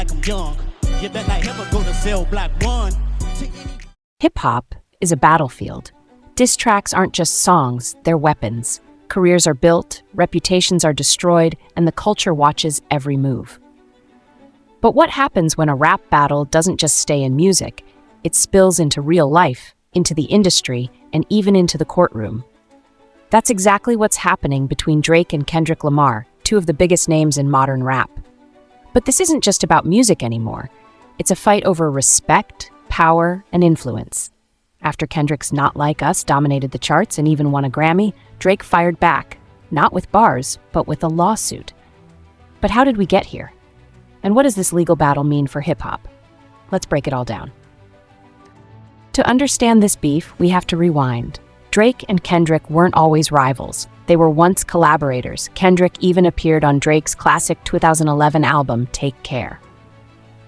like I'm young. You bet like him go to sell black one. Hip-hop is a battlefield. Diss tracks aren't just songs, they're weapons. Careers are built, reputations are destroyed, and the culture watches every move. But what happens when a rap battle doesn't just stay in music? It spills into real life, into the industry, and even into the courtroom. That's exactly what's happening between Drake and Kendrick Lamar, two of the biggest names in modern rap. But this isn't just about music anymore. It's a fight over respect, power, and influence. After Kendrick's Not Like Us dominated the charts and even won a Grammy, Drake fired back, not with bars, but with a lawsuit. But how did we get here? And what does this legal battle mean for hip-hop? Let's break it all down. To understand this beef, we have to rewind. Drake and Kendrick weren't always rivals. They were once collaborators. Kendrick even appeared on Drake's classic 2011 album, Take Care.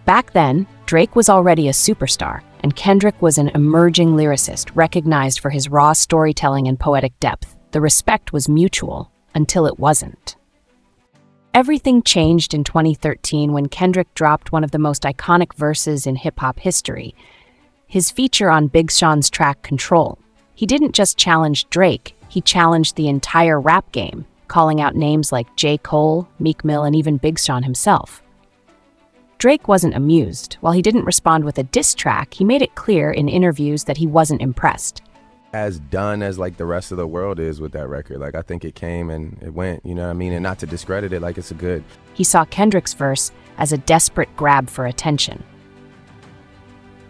Back then, Drake was already a superstar, and Kendrick was an emerging lyricist recognized for his raw storytelling and poetic depth. The respect was mutual, until it wasn't. Everything changed in 2013 when Kendrick dropped one of the most iconic verses in hip-hop history, his feature on Big Sean's track Control. He didn't just challenge Drake, he challenged the entire rap game, calling out names like J. Cole, Meek Mill, and even Big Sean himself. Drake wasn't amused. While he didn't respond with a diss track, he made it clear in interviews that he wasn't impressed. As done as like the rest of the world is with that record. Like I think it came and it went, you know what I mean? And not to discredit it, like it's a good. He saw Kendrick's verse as a desperate grab for attention.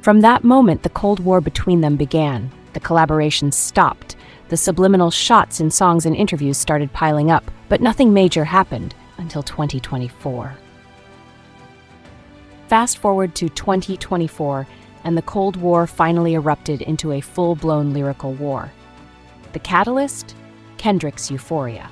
From that moment, the Cold War between them began. The collaboration stopped. The subliminal shots in songs and interviews started piling up, but nothing major happened until 2024. Fast forward to 2024, and the Cold War finally erupted into a full-blown lyrical war. The catalyst? Kendrick's Euphoria.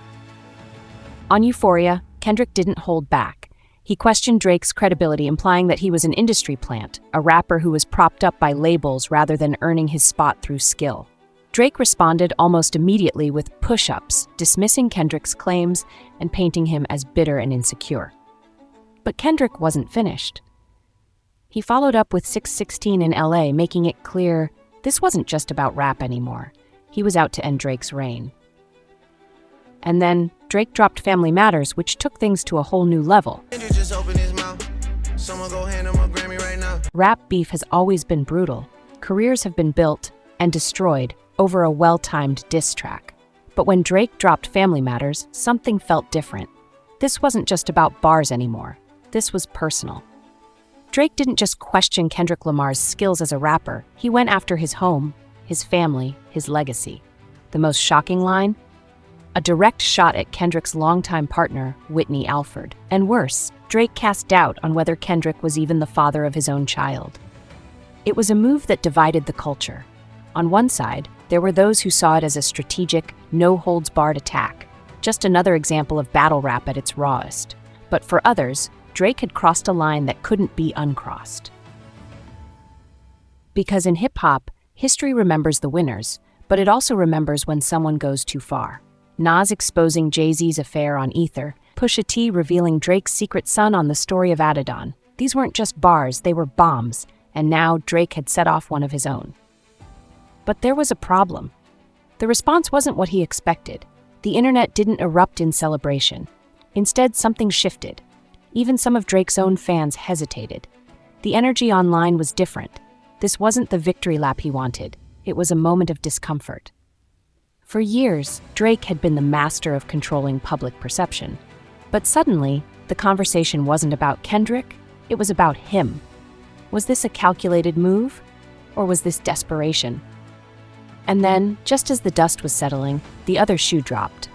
On Euphoria, Kendrick didn't hold back. He questioned Drake's credibility, implying that he was an industry plant, a rapper who was propped up by labels rather than earning his spot through skill. Drake responded almost immediately with push-ups, dismissing Kendrick's claims and painting him as bitter and insecure. But Kendrick wasn't finished. He followed up with 616 in LA, making it clear this wasn't just about rap anymore. He was out to end Drake's reign. And then Drake dropped Family Matters, which took things to a whole new level. Rap beef has always been brutal. Careers have been built and destroyed over a well-timed diss track. But when Drake dropped Family Matters, something felt different. This wasn't just about bars anymore. This was personal. Drake didn't just question Kendrick Lamar's skills as a rapper, he went after his home, his family, his legacy. The most shocking line? A direct shot at Kendrick's longtime partner, Whitney Alford. And worse, Drake cast doubt on whether Kendrick was even the father of his own child. It was a move that divided the culture. On one side, there were those who saw it as a strategic, no-holds-barred attack, just another example of battle rap at its rawest. But for others, Drake had crossed a line that couldn't be uncrossed. Because in hip-hop, history remembers the winners, but it also remembers when someone goes too far. Nas exposing Jay-Z's affair on Ether, Pusha T revealing Drake's secret son on The Story of Adidon. These weren't just bars, they were bombs, and now Drake had set off one of his own. But there was a problem. The response wasn't what he expected. The internet didn't erupt in celebration. Instead, something shifted. Even some of Drake's own fans hesitated. The energy online was different. This wasn't the victory lap he wanted. It was a moment of discomfort. For years, Drake had been the master of controlling public perception. But suddenly, the conversation wasn't about Kendrick, it was about him. Was this a calculated move? Or was this desperation? And then, just as the dust was settling, the other shoe dropped.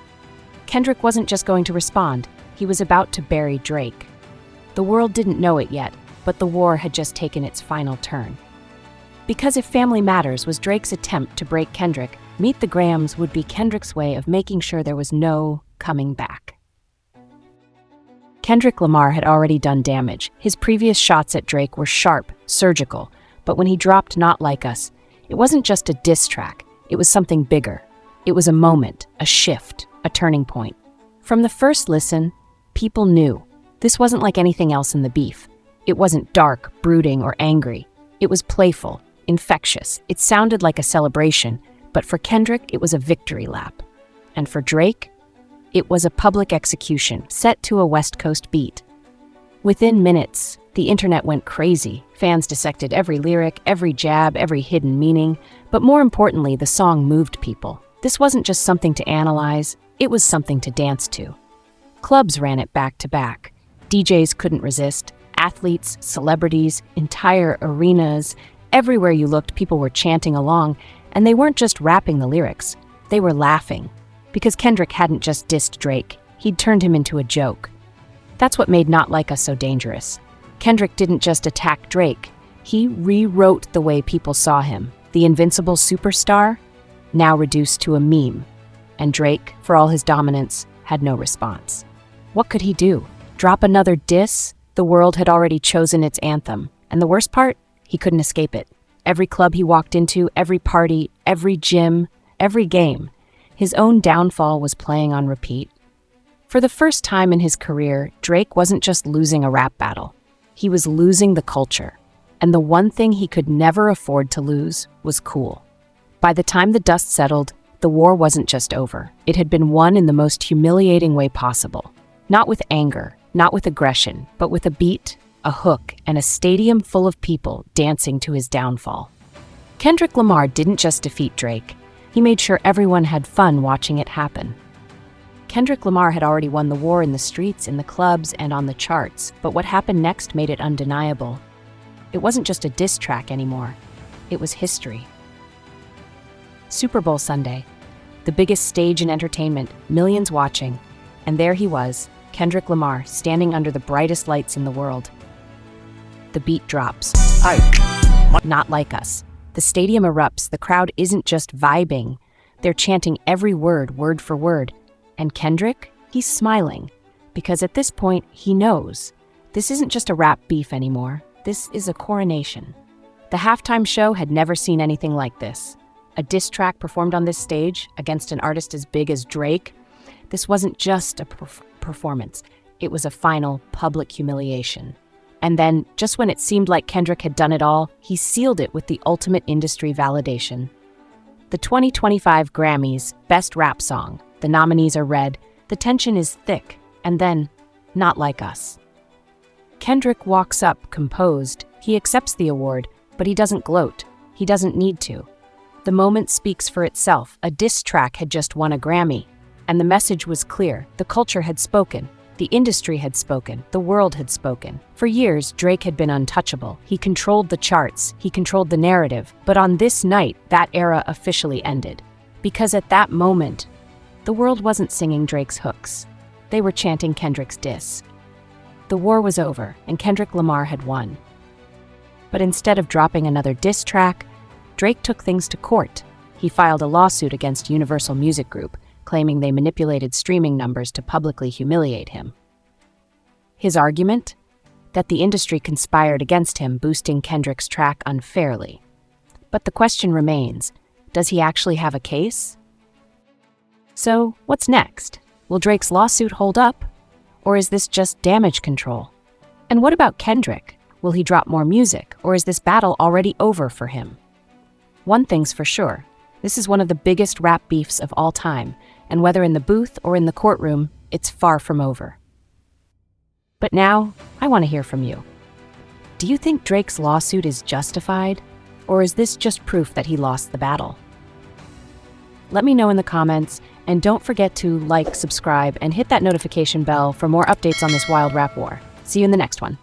Kendrick wasn't just going to respond. He was about to bury Drake. The world didn't know it yet, but the war had just taken its final turn. Because if Family Matters was Drake's attempt to break Kendrick, Meet the Grahams would be Kendrick's way of making sure there was no coming back. Kendrick Lamar had already done damage. His previous shots at Drake were sharp, surgical, but when he dropped Not Like Us, it wasn't just a diss track, it was something bigger. It was a moment, a shift, a turning point. From the first listen, people knew. This wasn't like anything else in the beef. It wasn't dark, brooding, or angry. It was playful, infectious. It sounded like a celebration, but for Kendrick, it was a victory lap. And for Drake, it was a public execution set to a West Coast beat. Within minutes, the internet went crazy. Fans dissected every lyric, every jab, every hidden meaning. But more importantly, the song moved people. This wasn't just something to analyze, it was something to dance to. Clubs ran it back to back. DJs couldn't resist. Athletes, celebrities, entire arenas. Everywhere you looked, people were chanting along, and they weren't just rapping the lyrics. They were laughing. Because Kendrick hadn't just dissed Drake, he'd turned him into a joke. That's what made Not Like Us so dangerous. Kendrick didn't just attack Drake, he rewrote the way people saw him. The invincible superstar, now reduced to a meme. And Drake, for all his dominance, had no response. What could he do? Drop another diss? The world had already chosen its anthem. And the worst part? He couldn't escape it. Every club he walked into, every party, every gym, every game, his own downfall was playing on repeat. For the first time in his career, Drake wasn't just losing a rap battle. He was losing the culture. And the one thing he could never afford to lose was cool. By the time the dust settled, the war wasn't just over. It had been won in the most humiliating way possible. Not with anger, not with aggression, but with a beat, a hook, and a stadium full of people dancing to his downfall. Kendrick Lamar didn't just defeat Drake. He made sure everyone had fun watching it happen. Kendrick Lamar had already won the war in the streets, in the clubs, and on the charts, but what happened next made it undeniable. It wasn't just a diss track anymore. It was history. Super Bowl Sunday, the biggest stage in entertainment, millions watching, and there he was, Kendrick Lamar, standing under the brightest lights in the world. The beat drops. Not Like Us. The stadium erupts. The crowd isn't just vibing. They're chanting every word, word for word. And Kendrick? He's smiling. Because at this point, he knows. This isn't just a rap beef anymore. This is a coronation. The halftime show had never seen anything like this. A diss track performed on this stage against an artist as big as Drake. This wasn't just a performance. It was a final public humiliation. And then, just when it seemed like Kendrick had done it all, he sealed it with the ultimate industry validation. The 2025 Grammys Best Rap Song. The nominees are read, the tension is thick, and then, Not Like Us. Kendrick walks up, composed. He accepts the award, but he doesn't gloat. He doesn't need to. The moment speaks for itself. A diss track had just won a Grammy, and the message was clear. The culture had spoken. The industry had spoken. The world had spoken. For years, Drake had been untouchable. He controlled the charts. He controlled the narrative. But on this night, that era officially ended. Because at that moment, the world wasn't singing Drake's hooks. They were chanting Kendrick's diss. The war was over, and Kendrick Lamar had won. But instead of dropping another diss track, Drake took things to court. He filed a lawsuit against Universal Music Group, claiming they manipulated streaming numbers to publicly humiliate him. His argument? That the industry conspired against him, boosting Kendrick's track unfairly. But the question remains, does he actually have a case? So, what's next? Will Drake's lawsuit hold up? Or is this just damage control? And what about Kendrick? Will he drop more music, or is this battle already over for him? One thing's for sure, this is one of the biggest rap beefs of all time, and whether in the booth or in the courtroom, it's far from over. But now, I want to hear from you. Do you think Drake's lawsuit is justified, or is this just proof that he lost the battle? Let me know in the comments, and don't forget to like, subscribe, and hit that notification bell for more updates on this wild rap war. See you in the next one.